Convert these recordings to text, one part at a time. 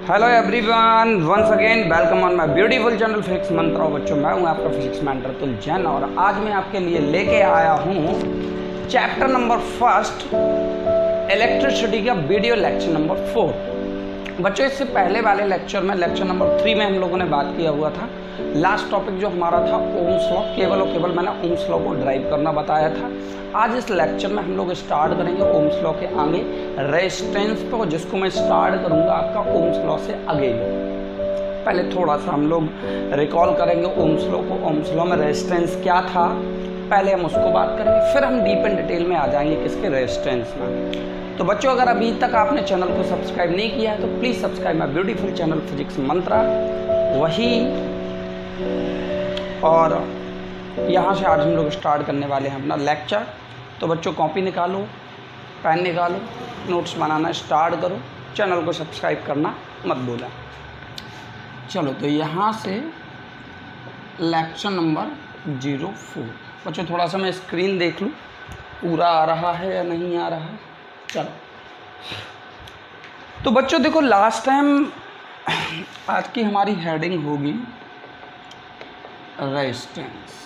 Hello everyone, once again welcome on my beautiful channel physics Mantra. बच्चों, मैं हूं आपका फिजिक्स मेंटर तुल जैन और आज मैं आपके लिए लेके आया हूं चैप्टर नंबर फर्स्ट इलेक्ट्रिसिटी का वीडियो लेक्चर नंबर 4। बच्चों, इससे पहले वाले लेक्चर में लेक्चर नंबर 3 में हम लोगों ने बात किया हुआ था। लास्ट टॉपिक जो हमारा था ओम्स लॉ, केवल और केवल मैंने ओम्स लॉ को ड्राइव करना बताया था। आज इस लेक्चर में हम लोग स्टार्ट करेंगे ओम्स लॉ के आगे रेजिस्टेंस पे, जिसको मैं स्टार्ट करूंगा आपका ओम्स लॉ से आगे। पहले थोड़ा सा हम लोग रिकॉल करेंगे ओम्स लॉ को। ओम्स लॉ में रेजिस्टेंस क्या था, पहले हम उसको बात करेंगे, फिर हम डीप एंड डिटेल में आ जाएंगे किसके रेजिस्टेंस में। तो बच्चों, अगर अभी तक आपने चैनल को सब्सक्राइब नहीं किया है तो please subscribe my beautiful channel physics Mantra. और यहाँ से आज हम लोग स्टार्ट करने वाले हैं अपना लेक्चर। तो बच्चों, कॉपी निकालो, पेन निकालो, नोट्स बनाना स्टार्ट करो, चैनल को सब्सक्राइब करना मत भूलें। चलो, तो यहाँ से लेक्चर नंबर 04। बच्चों, थोड़ा सा मैं स्क्रीन देख लूँ पूरा आ रहा है या नहीं आ रहा है। चलो, तो बच्चों देखो, लास्ट टाइम आज की हमारी हेडिंग होगी रेजिस्टेंस।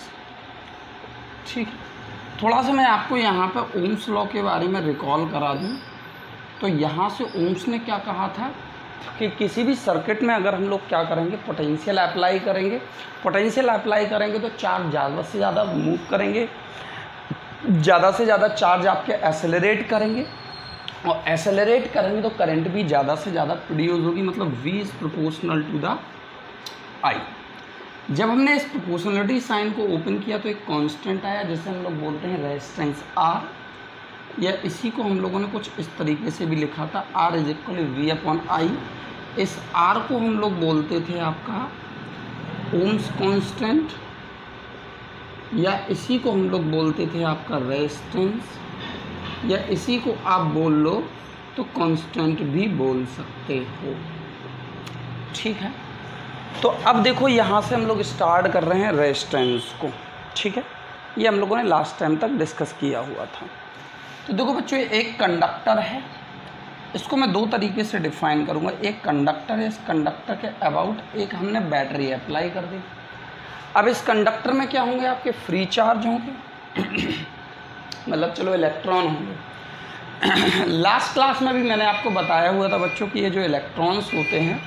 ठीक है, थोड़ा सा मैं आपको यहाँ पे ओम्स लॉ के बारे में रिकॉल करा दूँ। तो यहाँ से ओम्स ने क्या कहा था कि किसी भी सर्किट में अगर हम लोग क्या करेंगे, पोटेंशियल अप्लाई करेंगे। पोटेंशियल अप्लाई करेंगे तो चार्ज ज़्यादा से ज़्यादा मूव करेंगे, ज़्यादा से ज़्यादा चार्ज आपके एक्सेलरेट करेंगे, और एक्सेलरेट करेंगे तो करंट भी ज़्यादा से ज़्यादा प्रोड्यूस होगी। मतलब V is proportional to the I। जब हमने इस प्रोपोर्शनलिटी साइन को ओपन किया तो एक कांस्टेंट आया जिसे हम लोग बोलते हैं रेजिस्टेंस R, या इसी को हम लोगों ने कुछ इस तरीके से भी लिखा था, R इज इक्वल V/I। इस R को हम लोग बोलते थे आपका ओम्स कांस्टेंट, या इसी को हम लोग बोलते थे आपका रेजिस्टेंस, या इसी को आप बोल लो तो कांस्टेंट भी बोल सकते हो। ठीक है, तो अब देखो यहाँ से हम लोग स्टार्ट कर रहे हैं रेजिस्टेंस को। ठीक है, ये हम लोगों ने लास्ट टाइम तक डिस्कस किया हुआ था। तो देखो बच्चों, एक कंडक्टर है, इसको मैं दो तरीके से डिफाइन करूँगा। एक कंडक्टर है, इस कंडक्टर के अबाउट एक हमने बैटरी अप्लाई कर दी। अब इस कंडक्टर में क्या होंगे, आपके फ्री चार्ज होंगे मतलब चलो इलेक्ट्रॉन होंगे। लास्ट क्लास में भी मैंने आपको बताया हुआ था बच्चों कि ये जो इलेक्ट्रॉन्स होते हैं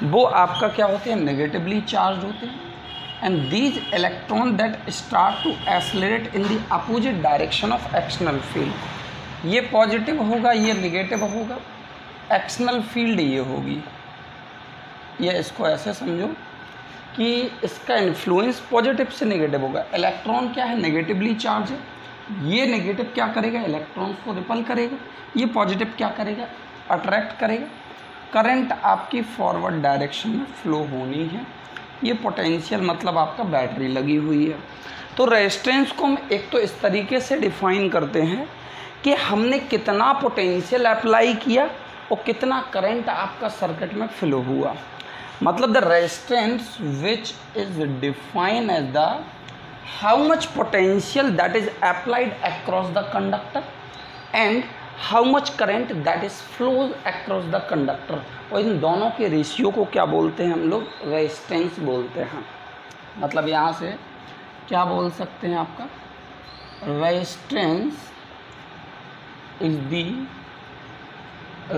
वो आपका क्या होते हैं, नेगेटिवली चार्ज होते हैं। And these electron that start to accelerate in the opposite direction of external field. ये पॉजिटिव होगा, ये नेगेटिव होगा, एक्सटर्नल फील्ड ये होगी। ये इसको ऐसे समझो कि इसका इन्फ्लुएंस पॉजिटिव से नेगेटिव होगा। इलेक्ट्रॉन क्या है, नेगेटिवली चार्ज है, ये नेगेटिव क्या करेगा, इलेक्ट्रॉन्स को रिपल करेगा। ये पॉजिटिव क्या करेगा, अट्रैक्ट करेगा। करंट आपकी फॉरवर्ड डायरेक्शन में फ्लो होनी है। ये पोटेंशियल मतलब आपका बैटरी लगी हुई है। तो रेजिस्टेंस को हम एक तो इस तरीके से डिफाइन करते हैं कि हमने कितना पोटेंशियल अप्लाई किया और कितना करंट आपका सर्किट में फ्लो हुआ। मतलब the resistance which is define as the how much potential that is applied across the conductor and how much current that is flows across the conductor। और इन दोनों के रेशियो को क्या बोलते हैं हम लोग, रेजिस्टेंस बोलते हैं। मतलब यहाँ से क्या बोल सकते हैं, आपका resistance is the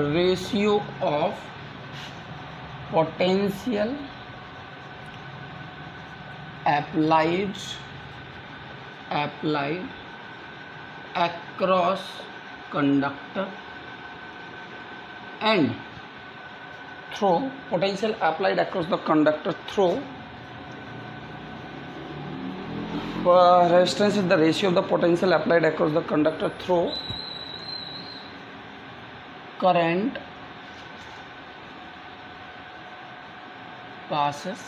ratio of potential applied across conductor and through potential applied across the conductor through resistance is the ratio of the potential applied across the conductor through current passes,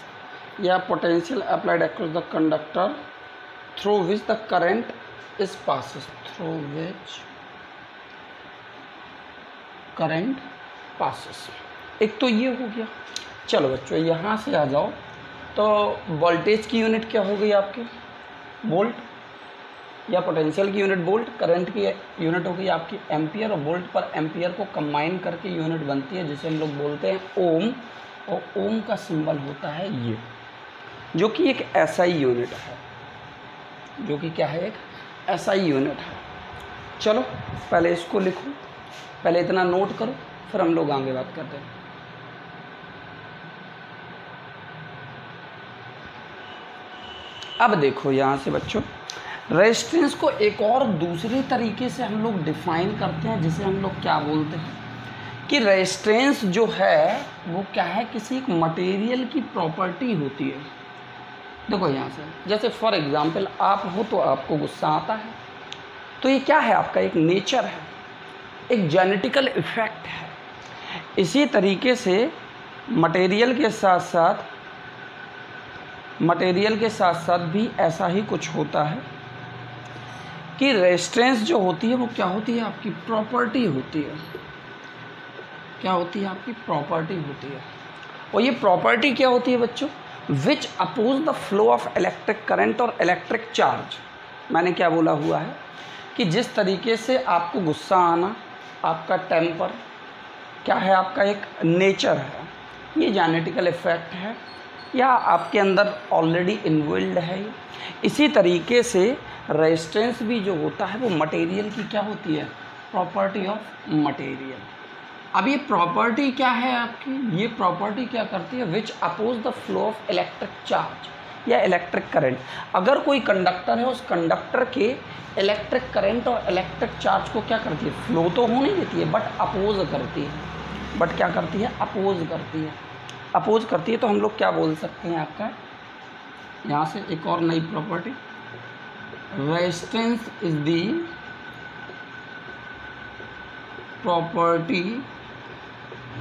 या potential applied across the conductor through which the current is passes, through which current passes. एक तो ये हो गया। चलो बच्चों, यहाँ से आ जाओ तो वोल्टेज की यूनिट क्या हो गई आपकी, वोल्ट। या पोटेंशियल की यूनिट वोल्ट, करंट की यूनिट होगी आपकी एम्पियर, और वोल्ट पर एम्पियर को कंबाइन करके यूनिट बनती है जिसे हम लोग बोलते हैं ओम। और ओम का सिंबल होता है ये, जो कि एक एसआई यूनिट है, जो कि क्या है, एक एसआई यूनिट है। चलो पहले इसको लिखो, पहले इतना नोट करो, फिर हम लोग आगे बात करते हैं। अब देखो यहाँ से बच्चों, रेजिस्टेंस को एक और दूसरे तरीके से हम लोग डिफाइन करते हैं, जिसे हम लोग क्या बोलते हैं कि रेजिस्टेंस जो है वो क्या है, किसी एक मटेरियल की प्रॉपर्टी होती है। देखो यहाँ से, जैसे फॉर एग्जांपल आप हो तो आपको गुस्सा आता है, तो ये क्या है, आपका एक नेचर है, एक जेनेटिकल इफेक्ट है। इसी तरीके से मटेरियल के साथ साथ भी ऐसा ही कुछ होता है कि रेजिस्टेंस जो होती है वो क्या होती है, आपकी प्रॉपर्टी होती है। क्या होती है, आपकी प्रॉपर्टी होती है। और ये प्रॉपर्टी क्या होती है बच्चों, which oppose the flow of electric current और इलेक्ट्रिक चार्ज। मैंने क्या बोला हुआ है कि जिस तरीके से आपको गुस्सा आना, आपका टेम्पर क्या है, आपका एक नेचर है, ये जेनेटिकल इफेक्ट है या आपके अंदर ऑलरेडी इनबिल्ड है। इसी तरीके से रेजिस्टेंस भी जो होता है वो मटेरियल की क्या होती है, प्रॉपर्टी ऑफ मटेरियल। अब ये प्रॉपर्टी क्या है आपकी, ये प्रॉपर्टी क्या करती है, which oppose the flow of electric charge या इलेक्ट्रिक करंट। अगर कोई कंडक्टर है, उस कंडक्टर के इलेक्ट्रिक करंट और इलेक्ट्रिक चार्ज को क्या करती है, फ्लो तो होने देती है बट अपोज करती है। बट क्या करती है, अपोज करती है। अपोज करती है तो हम लोग क्या बोल सकते हैं, आपका यहाँ से एक और नई property, resistance is the property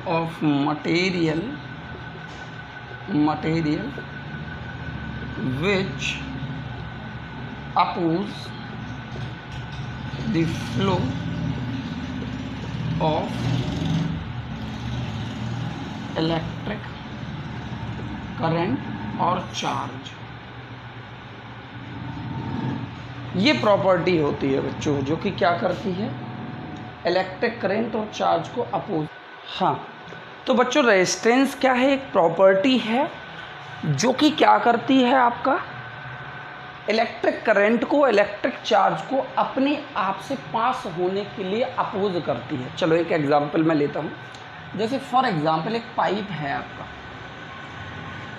of material which oppose the flow of electric current और चार्ज। ये प्रॉपर्टी होती है बच्चों जो कि क्या करती है, इलेक्ट्रिक करंट और चार्ज को अपोज। हाँ, तो बच्चों रेजिस्टेंस क्या है, एक प्रॉपर्टी है जो कि क्या करती है, आपका इलेक्ट्रिक करंट को, इलेक्ट्रिक चार्ज को अपने आप से पास होने के लिए अपोज करती है। चलो एक एग्जांपल मैं लेता हूँ। जैसे फॉर एग्जांपल एक पाइप है आपका,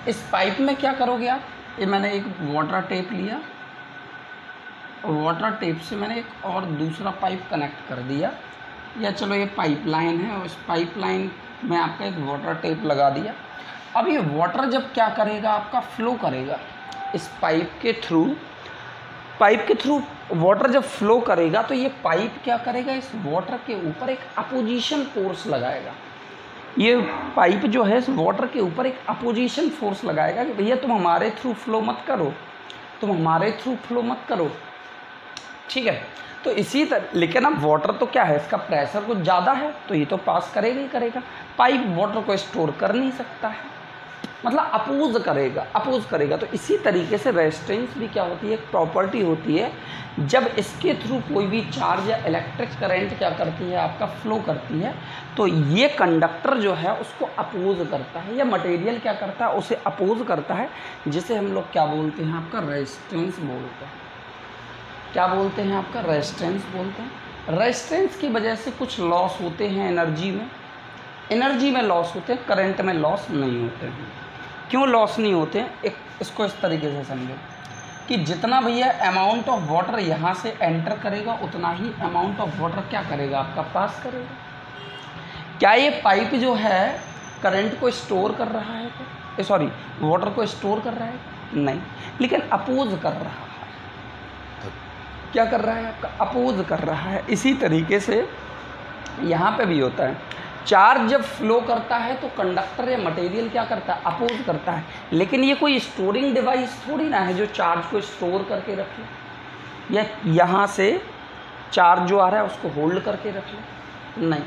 इस पाइप में क्या करोगे आप, ये मैंने एक वाटर टेप लिया और वाटर टेप से मैंने एक और दूसरा पाइप कनेक्ट कर दिया, या चलो ये पाइपलाइन है और इस पाइपलाइन में आपका एक वाटर टेप लगा दिया। अब ये वाटर जब क्या करेगा, आपका फ्लो करेगा इस पाइप के थ्रू वाटर जब फ्लो करेगा तो ये पाइप क्या करेगा, इस वाटर के ऊपर एक अपोजिशन फोर्स लगाएगा। ये पाइप जो है इस वाटर के ऊपर एक अपोजिशन फोर्स लगाएगा कि भैया तुम हमारे थ्रू फ्लो मत करो, ठीक है। तो इसी तरह, लेकिन अब वाटर तो क्या है, इसका प्रेशर कुछ ज़्यादा है तो ये तो पास करेगा ही करेगा। पाइप वाटर को स्टोर कर नहीं सकता है, मतलब अपोज करेगा। तो इसी तरीके से रेजिस्टेंस भी क्या होती है, एक प्रॉपर्टी होती है। जब इसके थ्रू कोई भी चार्ज या इलेक्ट्रिक करंट क्या करती है, आपका फ्लो करती है, तो ये कंडक्टर जो है उसको अपोज करता है, या मटेरियल क्या करता है, उसे अपोज करता है, जिसे हम लोग क्या बोलते हैं, आपका रेजिस्टेंस बोलते हैं। क्या बोलते हैं, आपका रेजिस्टेंस बोलते हैं। रेजिस्टेंस की वजह से कुछ लॉस होते हैं एनर्जी में लॉस होते हैं, करंट में लॉस नहीं होते हैं। क्यों लॉस नहीं होते हैं, एक इसको इस तरीके से समझो कि जितना भैया अमाउंट ऑफ वाटर यहाँ से एंटर करेगा उतना ही अमाउंट ऑफ वाटर क्या करेगा, आपका पास करेगा। क्या ये पाइप जो है करंट को स्टोर कर रहा है, वाटर को स्टोर कर रहा है? नहीं, लेकिन अपोज कर रहा है। क्या कर रहा है, आपका अपोज कर रहा है। इसी तरीके से यहाँ पे भी होता है, चार्ज जब फ्लो करता है तो कंडक्टर या मटेरियल क्या करता है, अपोज करता है। लेकिन ये कोई स्टोरिंग डिवाइस थोड़ी ना है जो चार्ज को स्टोर करके रखे, या यहाँ से चार्ज जो आ रहा है उसको होल्ड करके रख ले, नहीं।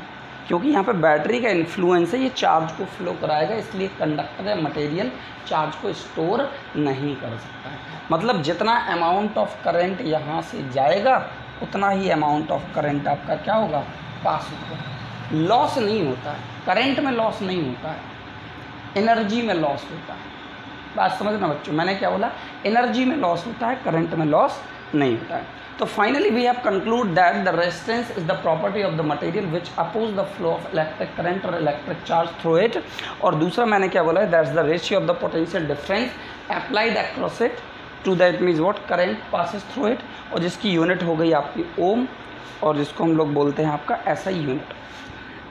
क्योंकि यहाँ पे बैटरी का इन्फ्लुएंस है, ये चार्ज को फ्लो कराएगा, इसलिए कंडक्टर या मटेरियल चार्ज को स्टोर नहीं कर सकता है। मतलब जितना अमाउंट ऑफ करंट यहाँ से जाएगा उतना ही अमाउंट ऑफ करंट आपका क्या होगा, पास होगा। लॉस नहीं होता है, करंट में लॉस नहीं होता है, एनर्जी में लॉस होता है। बात समझना बच्चों, मैंने क्या बोला, एनर्जी में लॉस होता है, करंट में लॉस नहीं होता है। तो finally we have conclude that the resistance is the property of the material which oppose the flow of electric current और इलेक्ट्रिक चार्ज थ्रू इट। और दूसरा मैंने क्या बोला है, that's the ratio of the potential difference applied across it to that means what, current passes through it, और जिसकी unit हो गई आपकी ओम, और जिसको हम लोग बोलते हैं आपका एसआई यूनिट।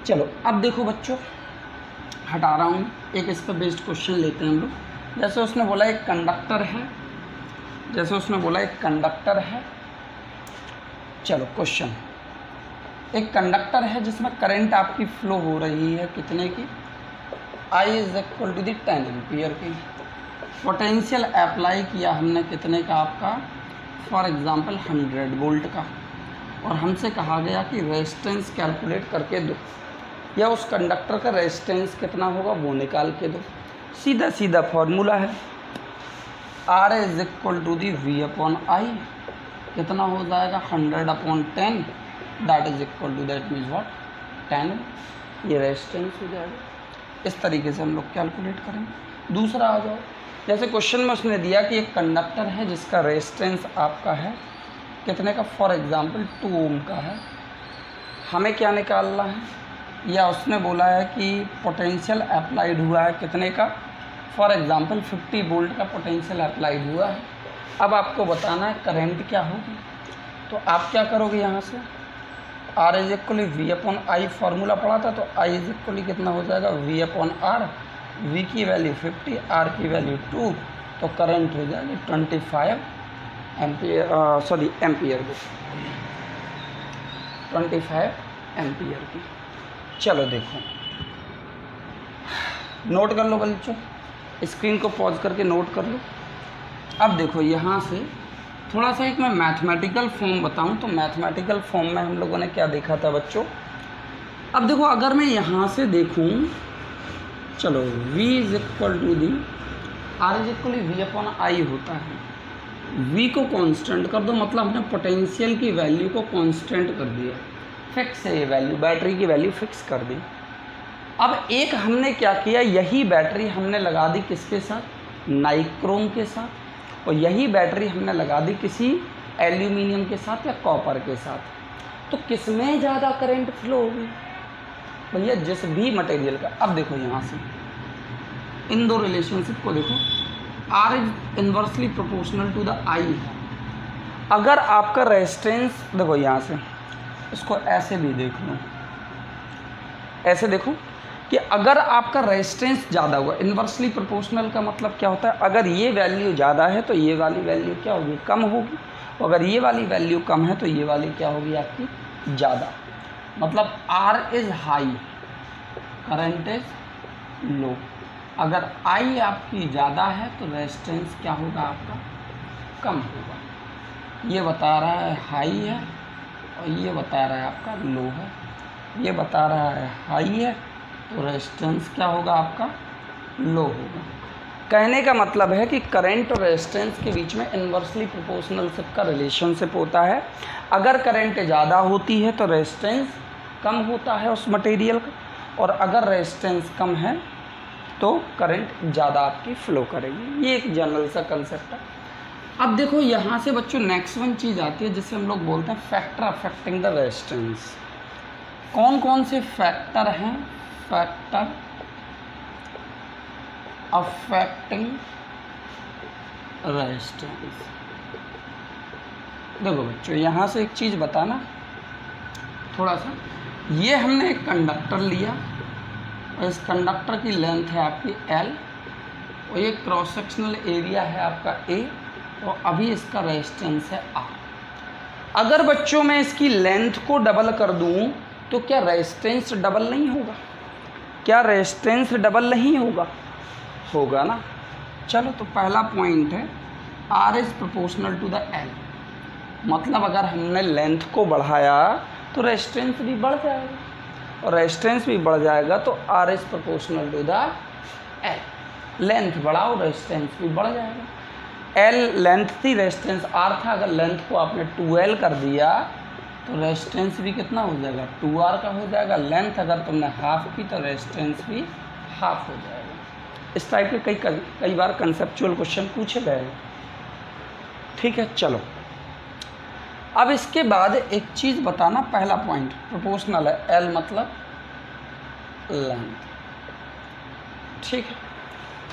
चलो अब देखो बच्चों, हटा रहा हूँ, एक इस पर बेस्ड क्वेश्चन लेते हैं हम लोग। जैसे उसने बोला एक कंडक्टर है, जैसे उसने बोला एक कंडक्टर है, चलो क्वेश्चन, एक कंडक्टर है जिसमें करंट आपकी फ्लो हो रही है कितने की, I is equal to the 10 ampere की। पोटेंशियल अप्लाई किया हमने कितने का आपका, फॉर एग्जांपल 100 वोल्ट का, और हमसे कहा गया कि रेजिस्टेंस कैलकुलेट करके दो, या उस कंडक्टर का रेजिस्टेंस कितना होगा वो निकाल के दो। सीधा सीधा फॉर्मूला है, R is equal to the V upon I, कितना हो जाएगा 100/10, that is equal to that means what 10, ये रेजिस्टेंस हो जाएगा। इस तरीके से हम लोग कैलकुलेट करेंगे। दूसरा आ जाओ, जैसे क्वेश्चन में उसने दिया कि एक कंडक्टर है जिसका रेजिस्टेंस आपका है कितने का, फॉर एग्जांपल 2 ओम का है, हमें क्या निकालना है, या उसने बोला है कि पोटेंशियल अप्लाइड हुआ है कितने का, फॉर एग्जांपल 50 वोल्ट का पोटेंशियल अप्लाइड हुआ है। अब आपको बताना है करंट क्या होगी, तो आप क्या करोगे, यहाँ से R is equally V upon I formula पढ़ा था, तो I इज इक्वली कितना हो जाएगा V अपॉन R, V की वैल्यू 50, R की वैल्यू 2, तो करंट हो जाएगी 25 एम्पियर, सॉरी एम्पियर की, 25 एम्पियर की। चलो देखो, नोट कर लो बच्चों, स्क्रीन को पॉज करके नोट कर लो। अब देखो यहाँ से थोड़ा सा एक मैं मैथमेटिकल फॉर्म बताऊँ, तो मैथमेटिकल फॉर्म में हम लोगों ने क्या देखा था बच्चों। अब देखो अगर मैं यहाँ से देखूँ, चलो V is equal to the R is equal V upon I होता है, V को कांस्टेंट कर दो, मतलब हमने पोटेंशियल की वैल्यू को कांस्टेंट कर दिया, फिक्स है ये वैल्यू, बैटरी की वैल्यू फिक्स कर दी। अब एक हमने क्या किया, यही बैटरी हमने लगा दी किसके साथ, नाइक्रोम के साथ, और यही बैटरी हमने लगा दी किसी एल्यूमिनियम के साथ या कॉपर के साथ। तो किसमें ज़्यादा करंट फ्लो होगी भैया, जिस भी मटेरियल का। अब देखो यहाँ से इन दो रिलेशनशिप को देखो, R is inversely proportional to the I। अगर आपका रेजिस्टेंस देखो, यहाँ से इसको ऐसे भी देख लो, ऐसे देखो कि अगर आपका रेजिस्टेंस ज़्यादा हुआ, इन्वर्सली प्रोपोर्शनल का मतलब क्या होता है, अगर ये वैल्यू ज़्यादा है तो ये वाली वैल्यू क्या होगी, कम होगी, और अगर ये वाली वैल्यू कम है तो ये वाली क्या होगी आपकी ज़्यादा। मतलब R is high, current is low. अगर I आपकी ज़्यादा है तो रेजिस्टेंस क्या होगा आपका, कम होगा। ये बता रहा है हाई है, और ये बता रहा है आपका लो है। ये बता रहा है हाई है तो रेजिस्टेंस क्या होगा आपका, लो होगा। कहने का मतलब है कि करंट और रेजिस्टेंस के बीच में इन्वर्सली प्रोपोर्शनलशिप का रिलेशनशिप होता है। अगर करंट ज़्यादा होती है तो रेजिस्टेंस कम होता है उस मटेरियल का, और अगर रेजिस्टेंस कम है तो करंट ज़्यादा आपकी फ़्लो करेगी। ये एक जनरल सा कंसेप्ट है। अब देखो यहाँ से बच्चों नेक्स्ट वन चीज़ आती है जिसे हम लोग बोलते हैं फैक्टर अफेक्टिंग द रेजिस्टेंस। कौन कौन से फैक्टर हैं, फैक्टर अफेक्टिंग रेजिस्टेंस। देखो बच्चों यहाँ से एक चीज़ बताना थोड़ा सा, ये हमने एक कंडक्टर लिया और इस कंडक्टर की लेंथ है आपकी L, और ये क्रॉस सेक्शनल एरिया है आपका A, और अभी इसका रेजिस्टेंस है R। अगर बच्चों मैं इसकी लेंथ को डबल कर दूं तो क्या रेजिस्टेंस डबल नहीं होगा, क्या रेजिस्टेंस डबल नहीं होगा, होगा ना। चलो तो पहला पॉइंट है R is proportional to the L, मतलब अगर हमने लेंथ को बढ़ाया तो रेजिस्टेंस भी बढ़ जाएगा। और रेजिस्टेंस भी बढ़ जाएगा तो R is proportional to the L. Length बढ़ाओ रेजिस्टेंस भी बढ़ जाएगा। एल लेंथ थी, रेजिस्टेंस आर था, अगर लेंथ को आपने 2L कर दिया तो रेजिस्टेंस भी कितना हो जाएगा 2R का हो जाएगा। लेंथ अगर तुमने हाफ की तो रेजिस्टेंस भी हाफ हो जाएगा। इस टाइप के कई बार कंसेप्चुअल क्वेश्चन पूछे गए हैं। ठीक है, चलो अब इसके बाद एक चीज़ बताना। पहला पॉइंट प्रोपोर्शनल है, एल मतलब लेंथ, ठीक है।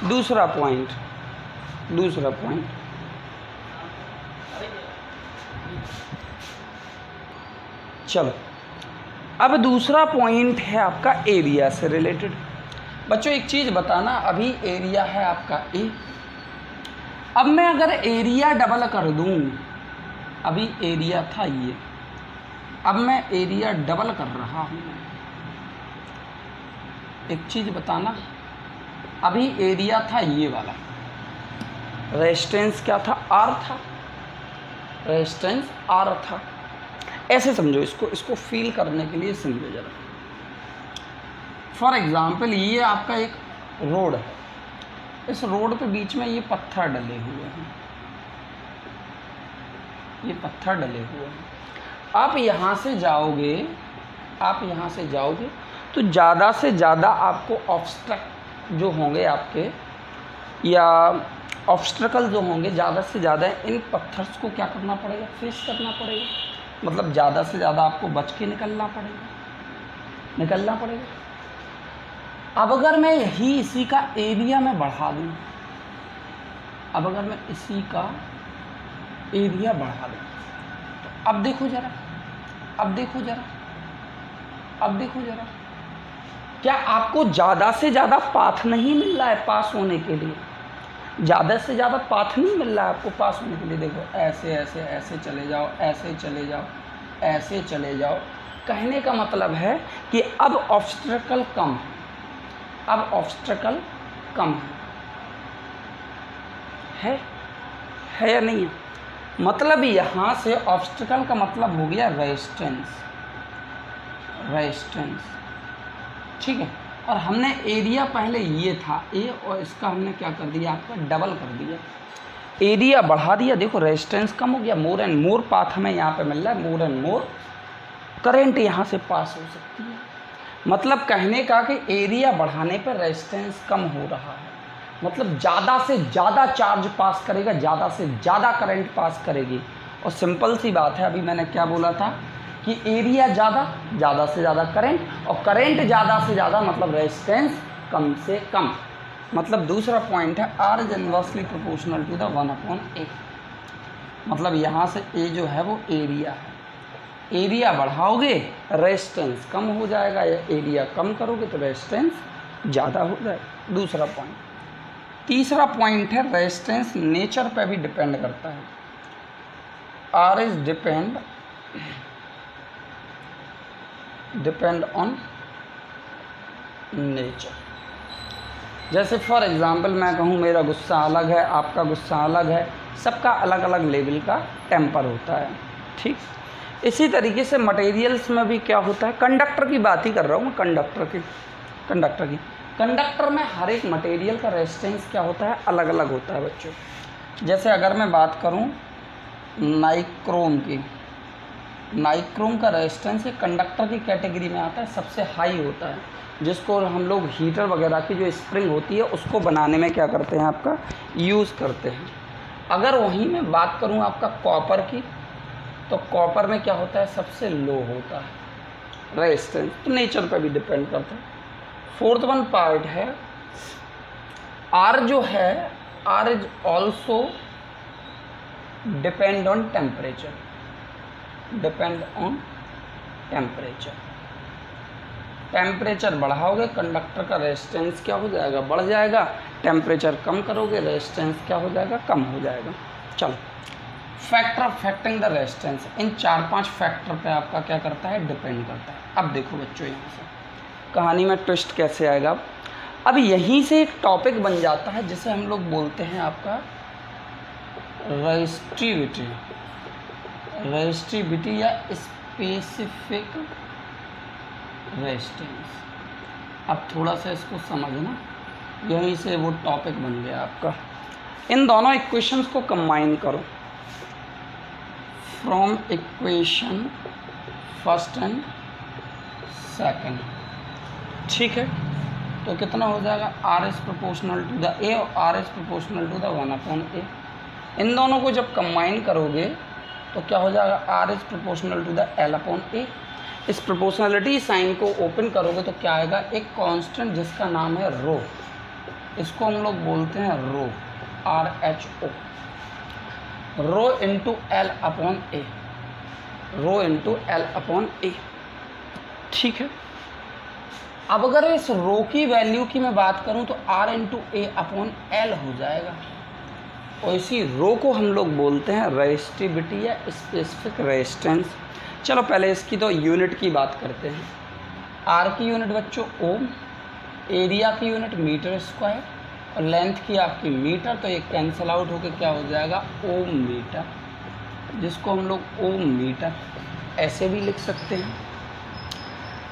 दूसरा पॉइंट चलो अब दूसरा पॉइंट है आपका एरिया से रिलेटेड। बच्चों एक चीज़ बताना, अभी एरिया है आपका ए, अब मैं अगर एरिया डबल कर दूं, अभी एरिया था ये, अब मैं एरिया डबल कर रहा हूँ। एक चीज़ बताना, अभी एरिया था ये वाला, रेजिस्टेंस क्या था आर था, रेजिस्टेंस आर था। ऐसे समझो इसको फील करने के लिए समझो जरा। फॉर एग्जाम्पल ये आपका एक रोड है, इस रोड पे बीच में ये पत्थर डले हुए हैं, ये पत्थर डले हुए हैं। आप यहाँ से जाओगे तो ज़्यादा से ज़्यादा आपको ऑब्स्ट्रक्ट जो होंगे आपके, या ऑब्स्ट्रकल जो होंगे, ज़्यादा से ज़्यादा इन पत्थर्स को क्या करना पड़ेगा, फेस करना पड़ेगा। मतलब ज़्यादा से ज़्यादा आपको बच के निकलना पड़ेगा। अब अगर मैं इसी का एरिया में बढ़ा दूँ, तो अब देखो जरा, क्या आपको ज़्यादा से ज़्यादा पाथ नहीं मिल रहा है पास होने के लिए? ज़्यादा से ज़्यादा पाथ नहीं मिल रहा है आपको पास होने के लिए। देखो ऐसे चले जाओ। कहने का मतलब है कि अब ऑब्स्ट्रकल कम है या नहीं है? मतलब यहाँ से ऑब्स्ट्रकल का मतलब हो गया रेजिस्टेंस, ठीक है। और हमने एरिया पहले ये था ए, और इसका हमने क्या कर दिया, आपका डबल कर दिया, एरिया बढ़ा दिया। देखो रेजिस्टेंस कम हो गया, मोर एंड मोर पाथ हमें यहाँ पे मिल रहा है, मोर एंड मोर करंट यहाँ से पास हो सकती है। मतलब कहने का कि एरिया बढ़ाने पर रेजिस्टेंस कम हो रहा है, मतलब ज़्यादा से ज़्यादा चार्ज पास करेगा, ज़्यादा से ज़्यादा करंट पास करेगी। और सिंपल सी बात है, अभी मैंने क्या बोला था कि एरिया ज़्यादा से ज़्यादा करंट, और करंट ज़्यादा से ज़्यादा मतलब रेजिस्टेंस कम से कम। मतलब दूसरा पॉइंट है R is inversely proportional to the 1/A। मतलब यहाँ से ए जो है वो एरिया है, एरिया बढ़ाओगे रेजिस्टेंस कम हो जाएगा, या एरिया कम करोगे तो रेजिस्टेंस ज़्यादा हो जाएगा। दूसरा पॉइंट। तीसरा पॉइंट है रेजिस्टेंस नेचर पे भी डिपेंड करता है। R is depend on nature. जैसे फॉर एग्ज़ाम्पल मैं कहूँ मेरा गुस्सा अलग है, आपका गुस्सा अलग है, सबका अलग अलग लेवल का टेम्पर होता है, ठीक। इसी तरीके से मटेरियल्स में भी क्या होता है, कंडक्टर की बात ही कर रहा हूँ मैं, कंडक्टर में हर एक मटेरियल का रेजिस्टेंस क्या होता है, अलग अलग होता है बच्चों। जैसे अगर मैं बात करूँ नाइक्रोम की, नाइक्रोम का रेजिस्टेंस ये कंडक्टर की कैटेगरी में आता है, सबसे हाई होता है, जिसको हम लोग हीटर वगैरह की जो स्प्रिंग होती है उसको बनाने में क्या करते हैं, आपका यूज़ करते हैं। अगर वहीं मैं बात करूं आपका कॉपर की, तो कॉपर में क्या होता है, सबसे लो होता है रेजिस्टेंस, तो नेचर पर भी डिपेंड करता है। फोर्थ वन पार्ट है आर जो है, R is also depend on temperature, temperature बढ़ाओगे कंडक्टर का रेजिस्टेंस क्या हो जाएगा, बढ़ जाएगा। टेम्परेचर कम करोगे रेजिस्टेंस क्या हो जाएगा, कम हो जाएगा। चलो, factor of affecting the resistance, in 4-5 factor पे आपका क्या करता है, डिपेंड करता है। अब देखो बच्चों, यहाँ से कहानी में ट्विस्ट कैसे आएगा। अब यहीं से एक टॉपिक बन जाता है जिसे हम लोग बोलते हैं आपका रेजिस्टिविटी या स्पेसिफिक रेजिस्टेंस। अब थोड़ा सा इसको समझना, यहीं से वो टॉपिक बन गया आपका। इन दोनों इक्वेशंस को कंबाइन करो, from equation first and second, ठीक है। तो कितना हो जाएगा, R is proportional to the A और R is proportional to the 1/a। इन दोनों को जब कंबाइन करोगे तो क्या हो जाएगा, R is proportional to the l/a। इस प्रोपोर्शनलिटी साइन को ओपन करोगे तो क्या आएगा, एक कांस्टेंट जिसका नाम है रो, इसको हम लोग बोलते हैं रो, RHO, rho into l/a, rho into l/a, ठीक है। अब अगर इस रो की वैल्यू की मैं बात करूं तो R इंटू A/L हो जाएगा, और इसी रो को हम लोग बोलते हैं रेजिस्टिविटी या स्पेसिफिक रेजिस्टेंस। चलो पहले इसकी तो यूनिट की बात करते हैं। आर की यूनिट बच्चों ओम, एरिया की यूनिट मीटर स्क्वायर, और लेंथ की आपकी मीटर, तो ये कैंसिल आउट होकर क्या हो जाएगा, ओम मीटर, जिसको हम लोग ओम मीटर ऐसे भी लिख सकते हैं।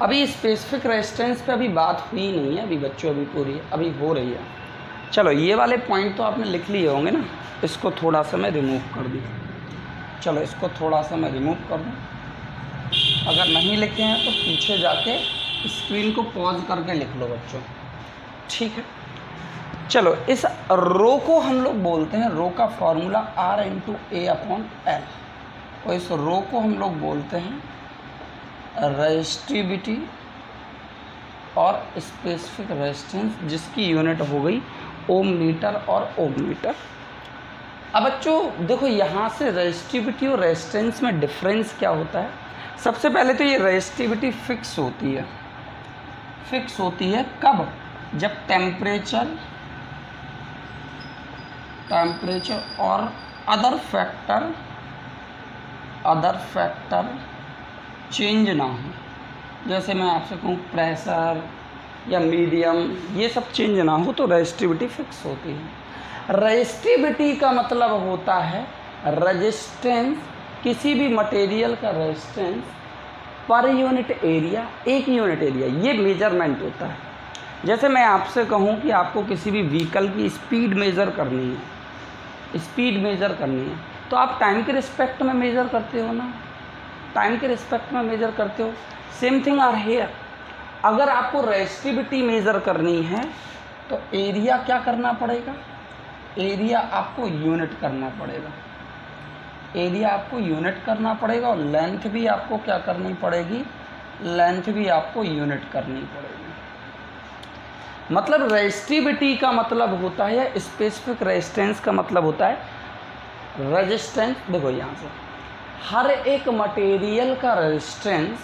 अभी स्पेसिफिक रेजिस्टेंस पे अभी बात हुई नहीं है अभी बच्चों, अभी पूरी अभी हो रही है। चलो ये वाले पॉइंट तो आपने लिख लिए होंगे ना, इसको थोड़ा सा मैं रिमूव कर दूँ। चलो इसको थोड़ा सा मैं रिमूव कर दूँ, अगर नहीं लिखे हैं तो पीछे जाके स्क्रीन को पॉज करके लिख लो बच्चों, ठीक है। चलो इस रो को हम लोग बोलते हैं, रो का फॉर्मूला R इंटू A/L, और इस रो को हम लोग बोलते हैं रेजिस्टिविटी और स्पेसिफिक रेजिस्टेंस, जिसकी यूनिट हो गई ओम मीटर और ओम मीटर। अब बच्चों देखो यहाँ से रेजिस्टिविटी और रेजिस्टेंस में डिफरेंस क्या होता है। सबसे पहले तो ये रेजिस्टिविटी फिक्स होती है, फिक्स होती है कब, जब टेम्परेचर और अदर फैक्टर चेंज ना हो। जैसे मैं आपसे कहूँ प्रेशर या मीडियम, ये सब चेंज ना हो तो रेजिस्टिविटी फिक्स होती है। रेजिस्टिविटी का मतलब होता है रेजिस्टेंस, किसी भी मटेरियल का रेजिस्टेंस पर यूनिट एरिया, एक यूनिट एरिया, ये मेजरमेंट होता है। जैसे मैं आपसे कहूँ कि आपको किसी भी व्हीकल की स्पीड मेज़र करनी है, स्पीड मेज़र करनी है, तो आप टाइम के रिस्पेक्ट में मेज़र करते हो ना, टाइम के रिस्पेक्ट में मेज़र करते हो। सेम थिंग आर हेयर, अगर आपको रेजिस्टिविटी मेज़र करनी है तो एरिया क्या करना पड़ेगा, एरिया आपको यूनिट करना पड़ेगा, एरिया आपको यूनिट करना पड़ेगा, और लेंथ भी आपको क्या करनी पड़ेगी, लेंथ भी आपको यूनिट करनी पड़ेगी। मतलब रेजिस्टिविटी का मतलब होता है, या स्पेसिफिक रेजिस्टेंस का मतलब होता है रेजिस्टेंस। देखो यहाँ से हर एक मटेरियल का resistance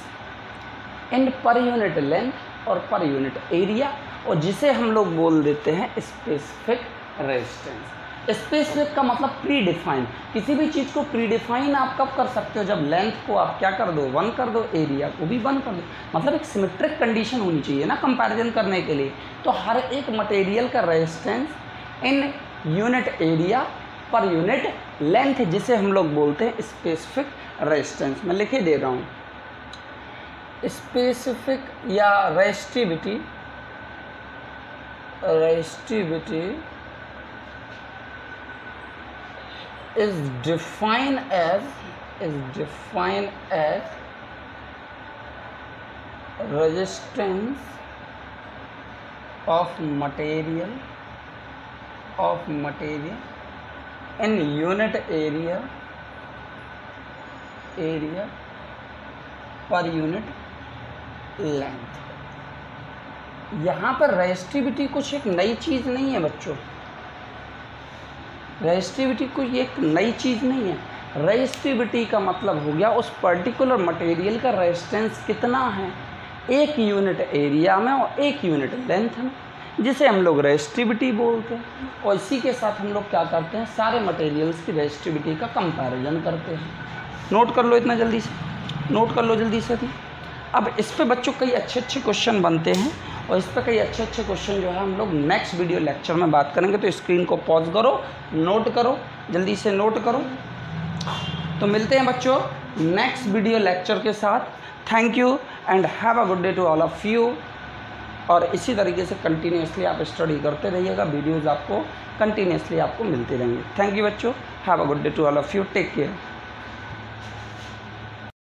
in per unit length और पर यूनिट एरिया, और जिसे हम लोग बोल देते हैं स्पेसिफिक रेजिस्टेंस। स्पेसिफिक का मतलब प्री डिफाइन, किसी भी चीज़ को प्री डिफाइन आप कब कर सकते हो, जब लेंथ को आप क्या कर दो, 1 कर दो, एरिया को भी 1 कर दो। मतलब एक सिमेट्रिक कंडीशन होनी चाहिए ना कंपैरिजन करने के लिए। तो हर एक मटेरियल का resistance in unit area per unit length, जिसे हम लोग बोलते हैं स्पेसिफिक रेजिस्टेंस। मैं लिखे दे रहा हूँ, स्पेसिफिक या resistivity is defined as resistance of material in unit area per unit length। यहाँ पर रेजिस्टिविटी कुछ एक नई चीज़ नहीं है बच्चों, रेजिस्टिविटी कोई एक नई चीज़ नहीं है। रेजिस्टिविटी का मतलब हो गया उस पर्टिकुलर मटेरियल का रेजिस्टेंस कितना है एक यूनिट एरिया में और एक यूनिट लेंथ में, जिसे हम लोग रेजिस्टिविटी बोलते हैं। और इसी के साथ हम लोग क्या करते हैं, सारे मटेरियल्स की रेजिस्टिविटी का कंपैरिजन करते हैं। नोट कर लो, इतना जल्दी से नोट कर लो जल्दी से। अब इस पे बच्चों कई अच्छे क्वेश्चन बनते हैं, और इस पर कई अच्छे क्वेश्चन जो है हम लोग नेक्स्ट वीडियो लेक्चर में बात करेंगे। तो स्क्रीन को पॉज करो, नोट करो, जल्दी से नोट करो। तो मिलते हैं बच्चों नेक्स्ट वीडियो लेक्चर के साथ। Thank you and have a good day to all of you. और इसी तरीके से कंटिन्यूसली आप स्टडी करते रहिएगा, वीडियोज़ आपको कंटिन्यूसली आपको मिलती रहेंगी। थैंक यू बच्चों, have a good day to all of you, take care.